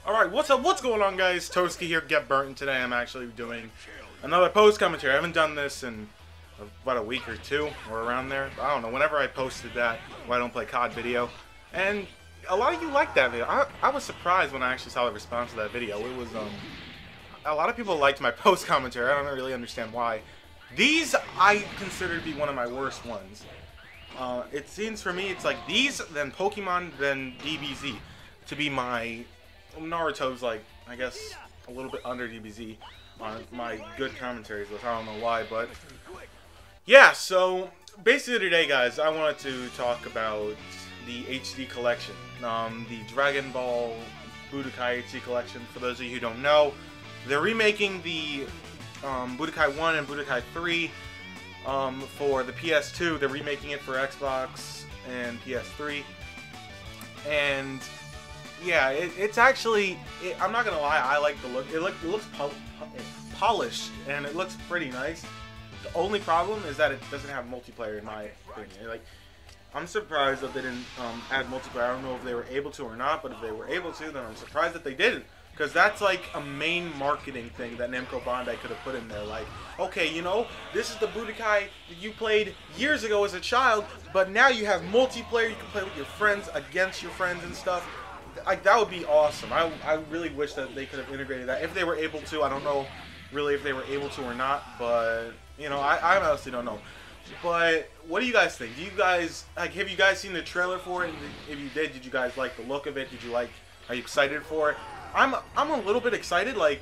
Alright, what's up? What's going on, guys? Toski here, Get Burnt, and today I'm actually doing another post commentary. I haven't done this in about a week or two, or around there. I don't know, whenever I posted that Why Don't Play COD video. And a lot of you liked that video. I was surprised when I actually saw the response to that video. It was, a lot of people liked my post commentary. I don't really understand why. These, I consider to be one of my worst ones. It seems for me, it's like these, then Pokemon, then DBZ. To be my... Naruto's like, I guess, a little bit under DBZ on my good commentaries list. I don't know why, but yeah, so basically today, guys, I wanted to talk about the HD collection. The Dragon Ball Budokai HD collection. For those of you who don't know, they're remaking the Budokai 1 and Budokai 3 for the PS2. They're remaking it for Xbox and PS3. And yeah, it's actually, I'm not gonna lie, I like the look. It looks polished, and it looks pretty nice. The only problem is that it doesn't have multiplayer, in my opinion. Like, I'm surprised that they didn't add multiplayer. I don't know if they were able to or not, but if they were able to, then I'm surprised that they didn't. Because that's like a main marketing thing that Namco Bandai could have put in there. Like, okay, you know, this is the Budokai that you played years ago as a child, but now you have multiplayer. You can play with your friends, against your friends and stuff. Like, that would be awesome. I really wish that they could have integrated that if they were able to. I don't know really if they were able to or not, but you know, I honestly don't know. But what do you guys think? Do you guys like? Have you guys seen the trailer for it? If you did you guys like the look of it? Are you excited for it? I'm a little bit excited. Like,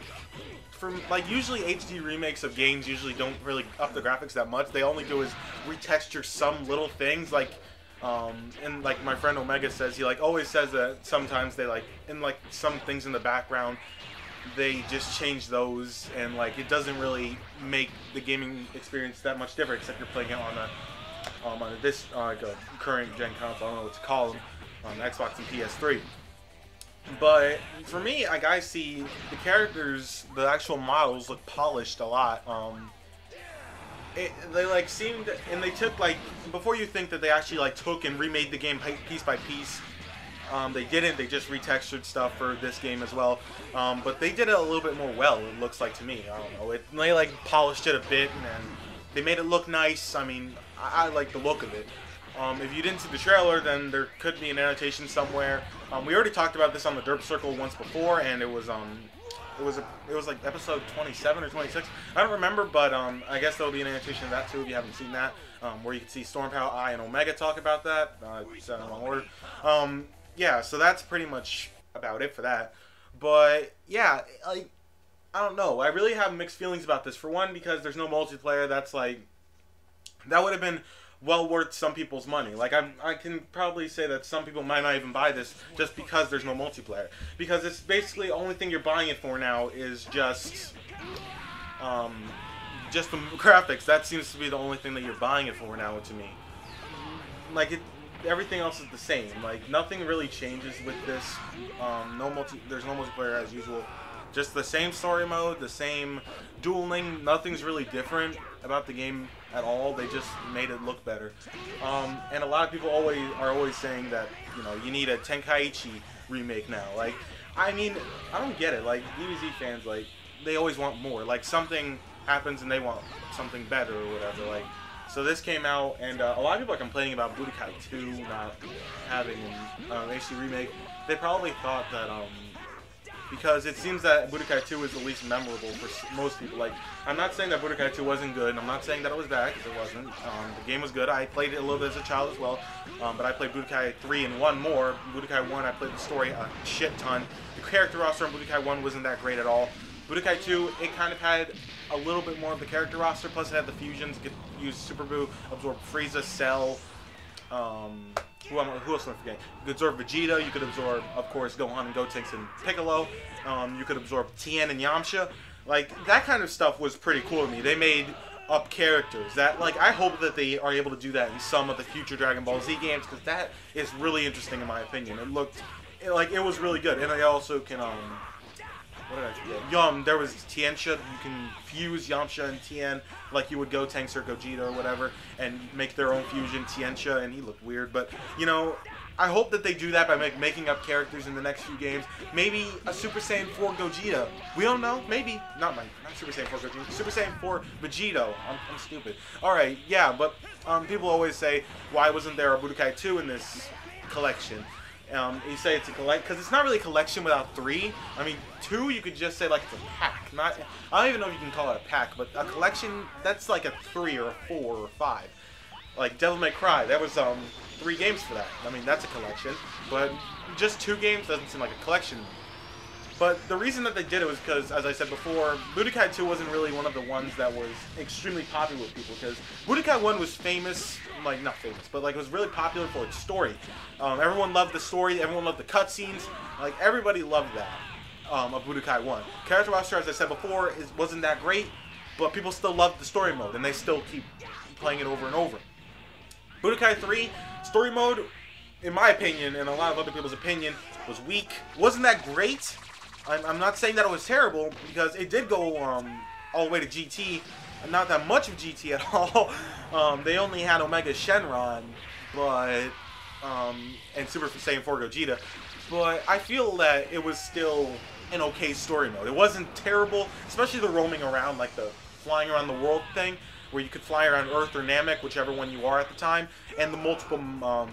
usually HD remakes of games usually don't really up the graphics that much. They only do is retexture some little things, like. And like my friend Omega says, he like always says that sometimes they like, in like some things in the background, they just change those, and like it doesn't really make the gaming experience that much different, except you're playing it on a current gen console. I don't know what to call them, on Xbox and PS3. But for me, like, I see the characters, the actual models look polished a lot. They like seemed, and they took like, before you think that they actually like took and remade the game piece by piece, they didn't. They just retextured stuff for this game as well, but they did it a little bit more well, it looks like to me. I don't know, they like polished it a bit, and they made it look nice. I mean, I like the look of it. If you didn't see the trailer, then there could be an annotation somewhere. We already talked about this on the Derp Circle once before, and it was like episode 27 or 26. I don't remember, but I guess there'll be an annotation of that too if you haven't seen that, where you can see Stormpower, I, and Omega talk about that. Said in the wrong order. Yeah, so that's pretty much about it for that. But yeah, like, I don't know. I really have mixed feelings about this. For one, because there's no multiplayer. That's like, that would have been well worth some people's money. Like, I can probably say that some people might not even buy this just because there's no multiplayer. Because it's basically the only thing you're buying it for now is just the graphics. That seems to be the only thing that you're buying it for now to me. Like, everything else is the same. Like, nothing really changes with this. There's no multiplayer as usual. Just the same story mode, the same dueling. Nothing's really different about the game at all. They just made it look better. And a lot of people are always saying that, you know, you need a Tenkaichi remake now. Like, I mean, I don't get it. Like, DBZ fans, like, they always want more. Like, something happens and they want something better or whatever. Like, so this came out, and a lot of people are complaining about Budokai 2 not having an HD remake. They probably thought that, because it seems that Budokai 2 is the least memorable for most people. Like, I'm not saying that Budokai 2 wasn't good, and I'm not saying that it was bad, because it wasn't. The game was good. I played it a little bit as a child as well, but I played Budokai 3 and 1 more. Budokai 1, I played the story a shit ton. The character roster on Budokai 1 wasn't that great at all. Budokai 2, it kind of had a little bit more of the character roster, plus it had the fusions. You could use Super Buu, absorb Frieza, Cell, who else am I forgetting? You could absorb Vegeta, you could absorb, of course, Gohan and Gotenks and Piccolo. You could absorb Tien and Yamcha. Like, that kind of stuff was pretty cool to me. They made up characters. That, like, I hope that they are able to do that in some of the future Dragon Ball Z games, because that is really interesting in my opinion. It looked, like, it was really good. And they also can, what did I forget? There was Tiensha. You can fuse Yamcha and Tien like you would Gotenks or Gogeta or whatever, and make their own fusion Tiensha, and he looked weird. But, you know, I hope that they do that by making up characters in the next few games. Maybe a Super Saiyan 4 Gogeta. We don't know. Maybe. Not Super Saiyan 4 Gogeta. Super Saiyan 4 Vegito. I'm stupid. Alright, yeah, but people always say, why wasn't there a Budokai 2 in this collection? You say it's a because it's not really a collection without 3. I mean, 2 you could just say like it's a pack. Not, I don't even know if you can call it a pack, but a collection, that's like a 3 or a 4 or 5. Like Devil May Cry, that was 3 games for that. I mean, that's a collection, but just 2 games doesn't seem like a collection. But the reason that they did it was because, as I said before, Budokai 2 wasn't really one of the ones that was extremely popular with people, because Budokai 1 was famous, like, not famous, but like it was really popular for its story. Everyone loved the story, everyone loved the cutscenes, like everybody loved that of Budokai 1. Character roster, as I said before, wasn't that great, but people still loved the story mode, and they still keep playing it over and over. Budokai 3, story mode, in my opinion, and a lot of other people's opinion, was weak. Wasn't that great. I'm not saying that it was terrible, because it did go all the way to GT. Not that much of GT at all. They only had Omega Shenron, but and Super Saiyan 4 Gogeta. But I feel that it was still an okay story mode. It wasn't terrible, especially the roaming around, like the flying around the world thing, where you could fly around Earth or Namek, whichever one you are at the time, and the multiple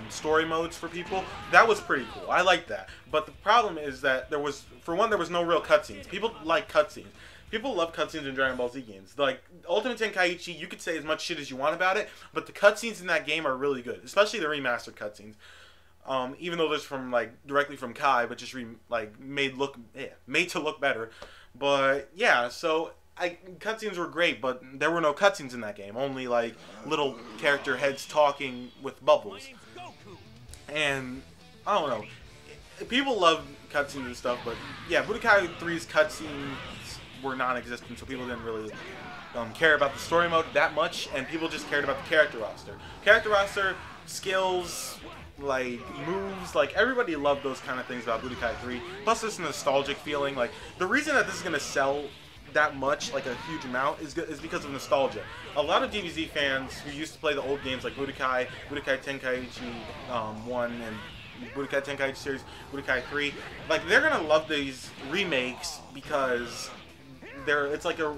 story modes for people. That was pretty cool. I liked that. But the problem is that there was no real cutscenes. People like cutscenes. People love cutscenes in Dragon Ball Z games. Like, Ultimate Tenkaichi, you could say as much shit as you want about it, but the cutscenes in that game are really good, especially the remastered cutscenes. Even though there's from, like, directly from Kai, but just made to look better. But yeah, so cutscenes were great, but there were no cutscenes in that game. Only like little character heads talking with bubbles. And I don't know. People love cutscenes and stuff, but yeah, Budokai 3's cutscenes were non-existent, so people didn't really care about the story mode that much, and people just cared about the character roster. Character roster, skills, like moves, like everybody loved those kind of things about Budokai 3. Plus this nostalgic feeling. Like the reason that this is gonna sell that much, like a huge amount, is because of nostalgia. A lot of DBZ fans who used to play the old games like Budokai Tenkaichi 1 and Budokai Tenkaichi series, Budokai 3, like they're gonna love these remakes because it's like a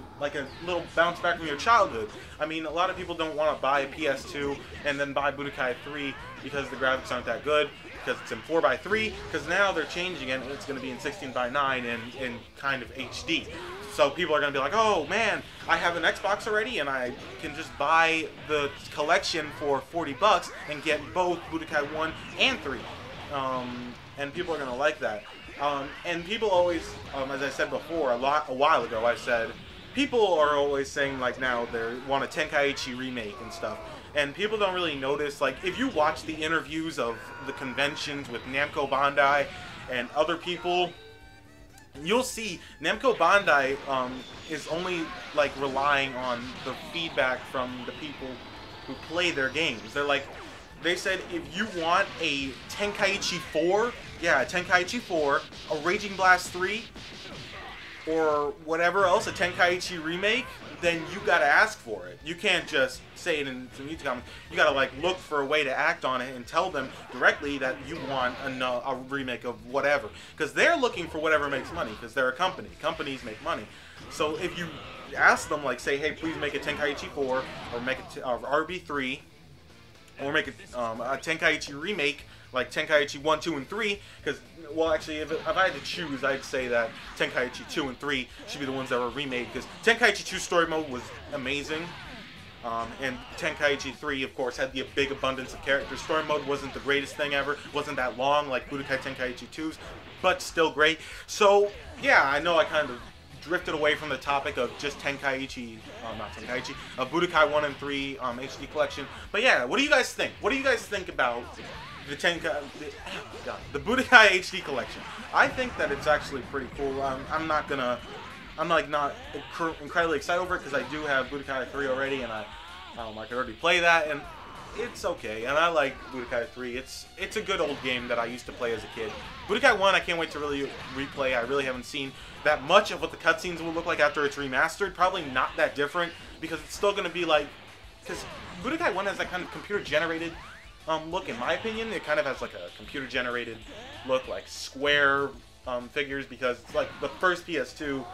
little bounce back from your childhood. I mean, a lot of people don't want to buy a PS2 and then buy Budokai 3 because the graphics aren't that good, because it's in 4:3, because now they're changing it and it's going to be in 16:9 and in kind of HD. So people are going to be like, oh man, I have an Xbox already and I can just buy the collection for $40 and get both Budokai 1 and 3. And people are going to like that. And people always, as I said before, a while ago, I said, people are always saying, like, now they want a Tenkaichi remake and stuff. And people don't really notice, like, if you watch the interviews of the conventions with Namco Bandai and other people, you'll see Namco Bandai is only, like, relying on the feedback from the people who play their games. They're like, they said, if you want a Tenkaichi 4, yeah, a Tenkaichi 4, a Raging Blast 3, or whatever else, a Tenkaichi remake, then you gotta ask for it. You can't just say it in some YouTube comments. You gotta, like, look for a way to act on it and tell them directly that you want a remake of whatever. Because they're looking for whatever makes money, because they're a company. Companies make money. So if you ask them, like, say, hey, please make a Tenkaichi 4, or make a RB3, or make a Tenkaichi remake, like Tenkaichi 1, 2, and 3, because, well, actually, if I had to choose, I'd say that Tenkaichi 2 and 3 should be the ones that were remade, because Tenkaichi 2 story mode was amazing, and Tenkaichi 3, of course, had the big abundance of characters. Story mode wasn't the greatest thing ever, wasn't that long like Budokai Tenkaichi 2's, but still great. So, yeah, I know I kind of drifted away from the topic of just Tenkaichi, not Tenkaichi, Budokai 1 and 3 HD collection. But yeah, what do you guys think? What do you guys think about the Budokai HD collection? I think that it's actually pretty cool. I'm not incredibly excited over it because I do have Budokai 3 already, and I can already play that, and it's okay. And I like Budokai 3. It's a good old game that I used to play as a kid. Budokai 1, I can't wait to really replay. I really haven't seen that much of what the cutscenes will look like after it's remastered. Probably not that different, because it's still going to be like, because Budokai 1 has that kind of computer-generated look, in my opinion. It kind of has like a computer-generated look, like square figures, because it's like the first PS2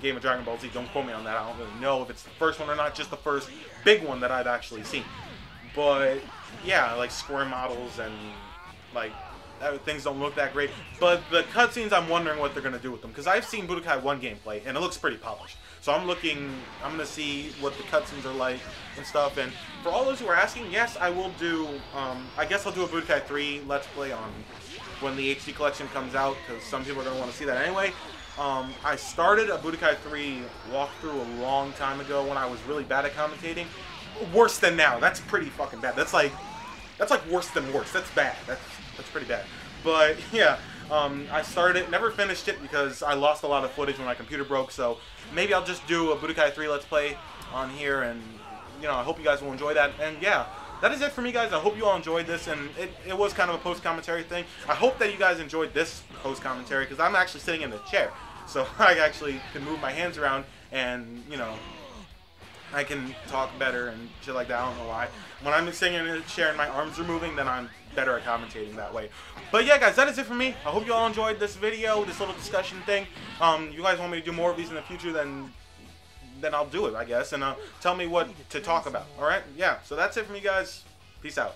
game of Dragon Ball Z. Don't quote me on that. I don't really know if it's the first one or not, just the first big one that I've actually seen. But yeah, like square models and like things don't look that great. But the cutscenes, I'm wondering what they're going to do with them, because I've seen Budokai 1 gameplay and it looks pretty polished. So I'm going to see what the cutscenes are like and stuff. And for all those who are asking, yes, I will do, I guess I'll do a Budokai 3 Let's Play on when the HD collection comes out, because some people are going to want to see that anyway. I started a Budokai 3 walkthrough a long time ago when I was really bad at commentating. Worse than now. That's pretty fucking bad. That's like worse than worse. That's bad. That's pretty bad. But yeah, I started it, never finished it because I lost a lot of footage when my computer broke. So maybe I'll just do a Budokai 3 Let's Play on here, and you know, I hope you guys will enjoy that. And yeah, that is it for me, guys. I hope you all enjoyed this, and it was kind of a post-commentary thing. I hope that you guys enjoyed this post-commentary, because I'm actually sitting in the chair, so I actually can move my hands around, and you know, I can talk better and shit like that. I don't know why. When I'm sitting in a chair and my arms are moving, then I'm better at commentating that way. But yeah, guys, that is it for me. I hope you all enjoyed this video, this little discussion thing. You guys want me to do more of these in the future, then I'll do it, I guess. And tell me what to talk about. Alright? Yeah, so that's it for me, guys. Peace out.